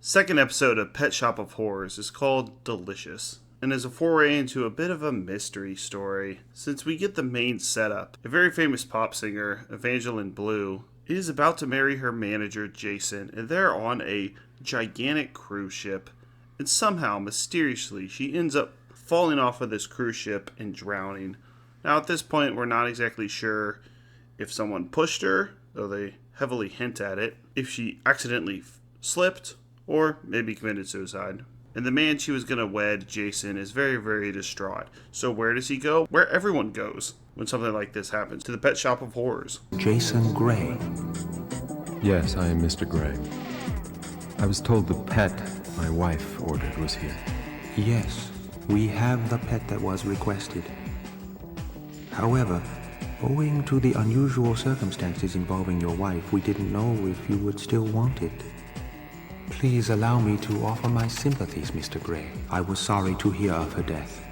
Second episode of Pet Shop of Horrors is called Delicious, and is a foray into a bit of a mystery story, since we get the main setup. A very famous pop singer, Evangeline Blue, is about to marry her manager, Jason, and they're on a gigantic cruise ship, and somehow, mysteriously, she ends up falling off of this cruise ship and drowning. Now, at this point, we're not exactly sure if someone pushed her, though they heavily hint at it, if she accidentally slipped, or maybe committed suicide. And the man she was going to wed, Jason, is very, very distraught. So where does he go? Where everyone goes when something like this happens. To the Pet Shop of Horrors. Jason Gray. Yes, I am Mr. Gray. I was told the pet my wife ordered was here. Yes, we have the pet that was requested. However, owing to the unusual circumstances involving your wife, we didn't know if you would still want it. Please allow me to offer my sympathies, Mr. Gray. I was sorry to hear of her death.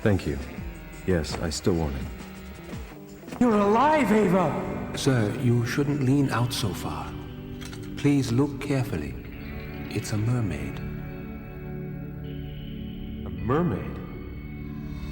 Thank you. Yes, I still want it. You're alive, Ava! Sir, you shouldn't lean out so far. Please look carefully. It's a mermaid. A mermaid?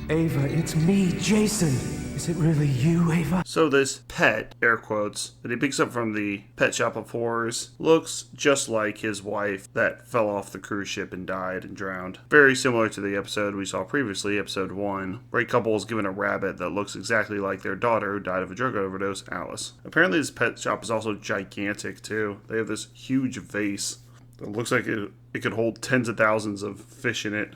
Ava, it's me, Jason. Is it really you, Ava? So this pet, air quotes, that he picks up from the Pet Shop of Horrors looks just like his wife that fell off the cruise ship and died and drowned. Very similar to the episode we saw previously, episode 1, where a couple is given a rabbit that looks exactly like their daughter who died of a drug overdose, Alice. Apparently this pet shop is also gigantic too. They have this huge vase that looks like it could hold tens of thousands of fish in it.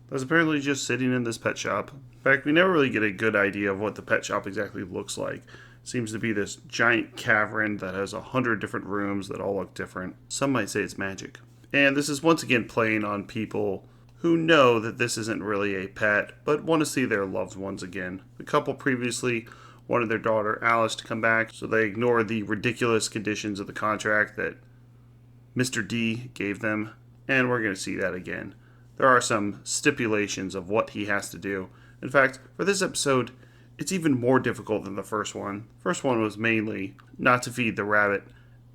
That's apparently just sitting in this pet shop. In fact, we never really get a good idea of what the pet shop exactly looks like. It seems to be this giant cavern that has 100 different rooms that all look different. Some might say it's magic. And this is once again playing on people who know that this isn't really a pet, but want to see their loved ones again. The couple previously wanted their daughter Alice to come back, so they ignored the ridiculous conditions of the contract that Mr. D gave them, and we're going to see that again. There are some stipulations of what he has to do. In fact, for this episode, it's even more difficult than the first one. The first one was mainly not to feed the rabbit,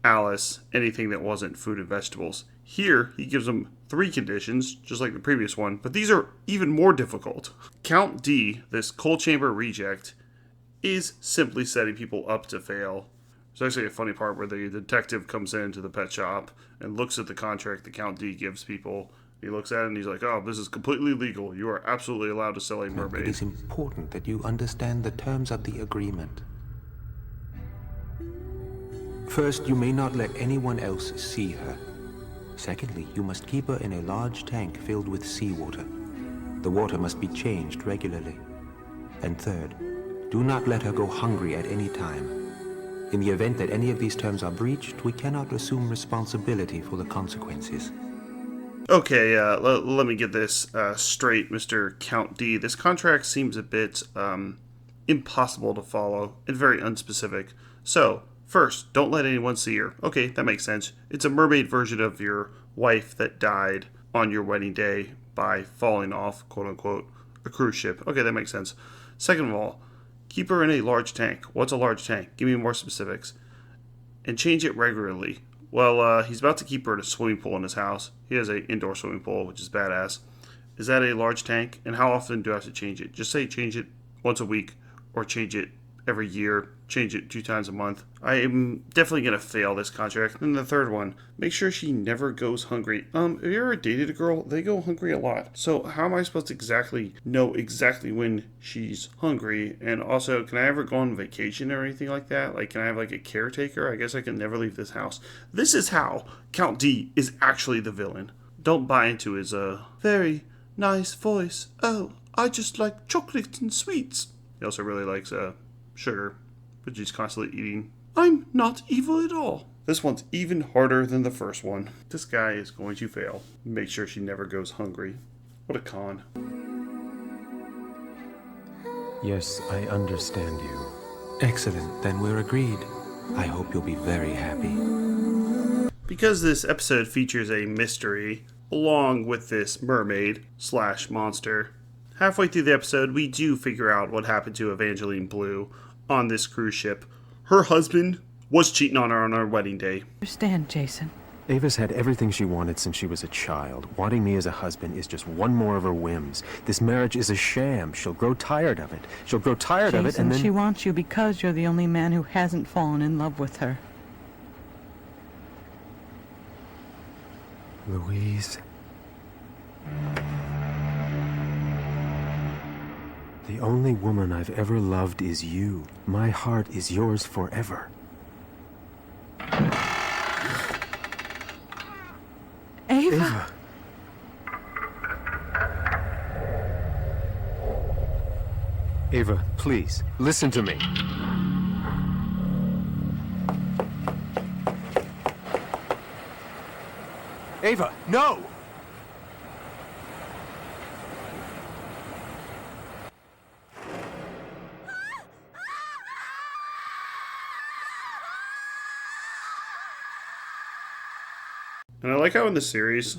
Alice, anything that wasn't food and vegetables. Here, he gives them 3 conditions, just like the previous one, but these are even more difficult. Count D, this cold chamber reject, is simply setting people up to fail. There's actually a funny part where the detective comes into the pet shop and looks at the contract that Count D gives people. He looks at it and he's like, oh, this is completely legal. You are absolutely allowed to sell a mermaid. It is important that you understand the terms of the agreement. First, you may not let anyone else see her. Secondly, you must keep her in a large tank filled with seawater. The water must be changed regularly. And third, do not let her go hungry at any time. In the event that any of these terms are breached, we cannot assume responsibility for the consequences. Okay, let me get this straight, Mr. Count D. This contract seems a bit impossible to follow and very unspecific. So, first, don't let anyone see her. Okay, that makes sense. It's a mermaid version of your wife that died on your wedding day by falling off, quote-unquote, a cruise ship. Okay, that makes sense. Second of all, keep her in a large tank. What's a large tank? Give me more specifics. And change it regularly. Well, he's about to keep her in a swimming pool in his house. He has an indoor swimming pool, which is badass. Is that a large tank? And how often do I have to change it? Just say change it once a week, or change it every year, change it 2 times a month. I am definitely going to fail this contract. And the third one, make sure she never goes hungry. If you ever dated a girl, they go hungry a lot. So how am I supposed to know exactly when she's hungry? And also, can I ever go on vacation or anything like that? Like, can I have like a caretaker? I guess I can never leave this house. This is how Count D is actually the villain. Don't buy into his very nice voice. Oh, I just like chocolate and sweets. He also really likes sugar, which he's constantly eating. I'm not evil at all. This one's even harder than the first one. This guy is going to fail. Make sure she never goes hungry. What a con. Yes, I understand you. Excellent, then we're agreed. I hope you'll be very happy. Because this episode features a mystery, along with this mermaid/monster, halfway through the episode, we do figure out what happened to Evangeline Blue on this cruise ship. Her husband was cheating on her on our wedding day. Understand, Jason. Ava's had everything she wanted since she was a child. Wanting me as a husband is just one more of her whims. This marriage is a sham. She'll grow tired of it. She'll grow tired of it and then... She wants you because you're the only man who hasn't fallen in love with her. Louise... The only woman I've ever loved is you. My heart is yours forever. Ava? Ava, please, listen to me. Ava, no! And I like how in the series,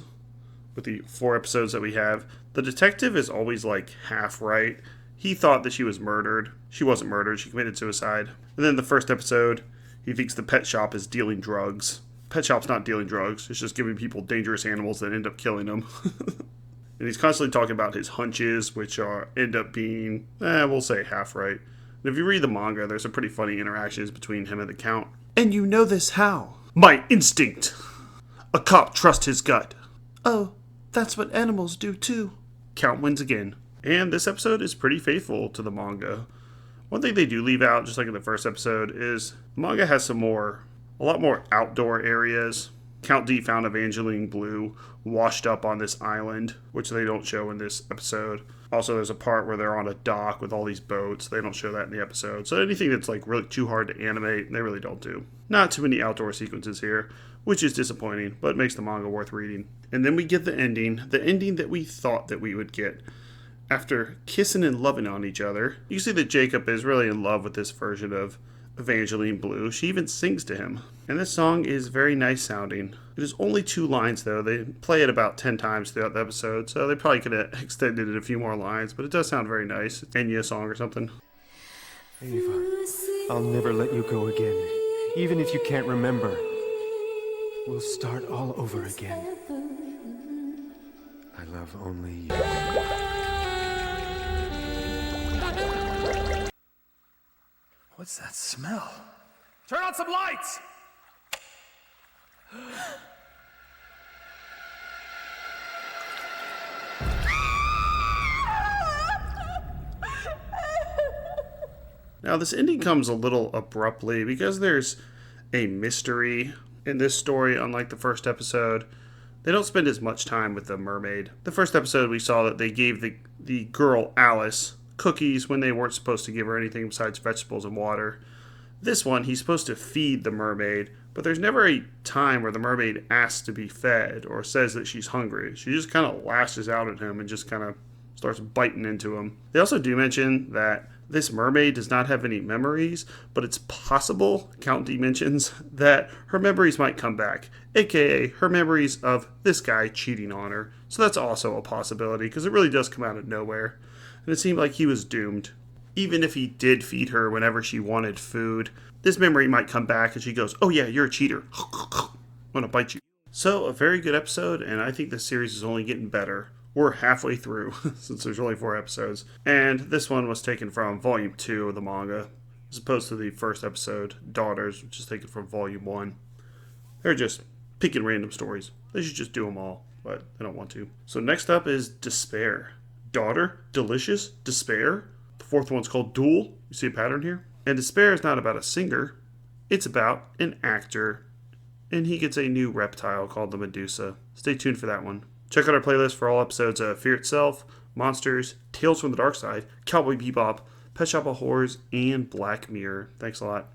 with the 4 episodes that we have, the detective is always like half right. He thought that she was murdered. She wasn't murdered. She committed suicide. And then the first episode, he thinks the pet shop is dealing drugs. Pet shop's not dealing drugs. It's just giving people dangerous animals that end up killing them. And he's constantly talking about his hunches, which end up being, we'll say half right. And if you read the manga, there's some pretty funny interactions between him and the Count. And you know this how? My instinct! A cop trusts his gut. Oh, that's what animals do too. Count wins again. And this episode is pretty faithful to the manga. One thing they do leave out, just like in the first episode, is the manga has a lot more outdoor areas. Count D found Evangeline Blue washed up on this island, which they don't show in this episode. Also, there's a part where they're on a dock with all these boats. They don't show that in the episode. So anything that's like really too hard to animate, they really don't do. Not too many outdoor sequences here, which is disappointing, but makes the manga worth reading. And then we get the ending that we thought that we would get. After kissing and loving on each other, you see that Jacob is really in love with this version of Evangeline Blue. She even sings to him. And this song is very nice sounding. It is only 2 lines though. They play it about 10 times throughout the episode, so they probably could have extended it a few more lines, but it does sound very nice. It's Enya song or something. Ava, I'll never let you go again. Even if you can't remember. We'll start all over again. I love only you. What's that smell? Turn on some lights! Now this ending comes a little abruptly because there's a mystery in this story, unlike the first episode. They don't spend as much time with the mermaid. The first episode we saw that they gave the girl Alice cookies when they weren't supposed to give her anything besides vegetables and water. This one, he's supposed to feed the mermaid, but there's never a time where the mermaid asks to be fed or says that she's hungry. She just kind of lashes out at him and just kind of starts biting into him. They also do mention that this mermaid does not have any memories, but it's possible, Count D mentions, that her memories might come back, aka her memories of this guy cheating on her. So that's also a possibility, because it really does come out of nowhere. And it seemed like he was doomed. Even if he did feed her whenever she wanted food, this memory might come back and she goes, oh yeah, you're a cheater. I'm gonna bite you. So, a very good episode, and I think the series is only getting better. We're halfway through, since there's only 4 episodes. And this one was taken from Volume 2 of the manga, as opposed to the first episode, Daughters, which is taken from Volume 1. They're just picking random stories. They should just do them all, but they don't want to. So next up is Despair. Daughter, Delicious, Despair. The 4th one's called Duel. You see a pattern here? And Despair is not about a singer. It's about an actor. And he gets a new reptile called the Medusa. Stay tuned for that one. Check out our playlist for all episodes of Fear Itself, Monsters, Tales from the Dark Side, Cowboy Bebop, Pet Shop of Horrors, and Black Mirror. Thanks a lot.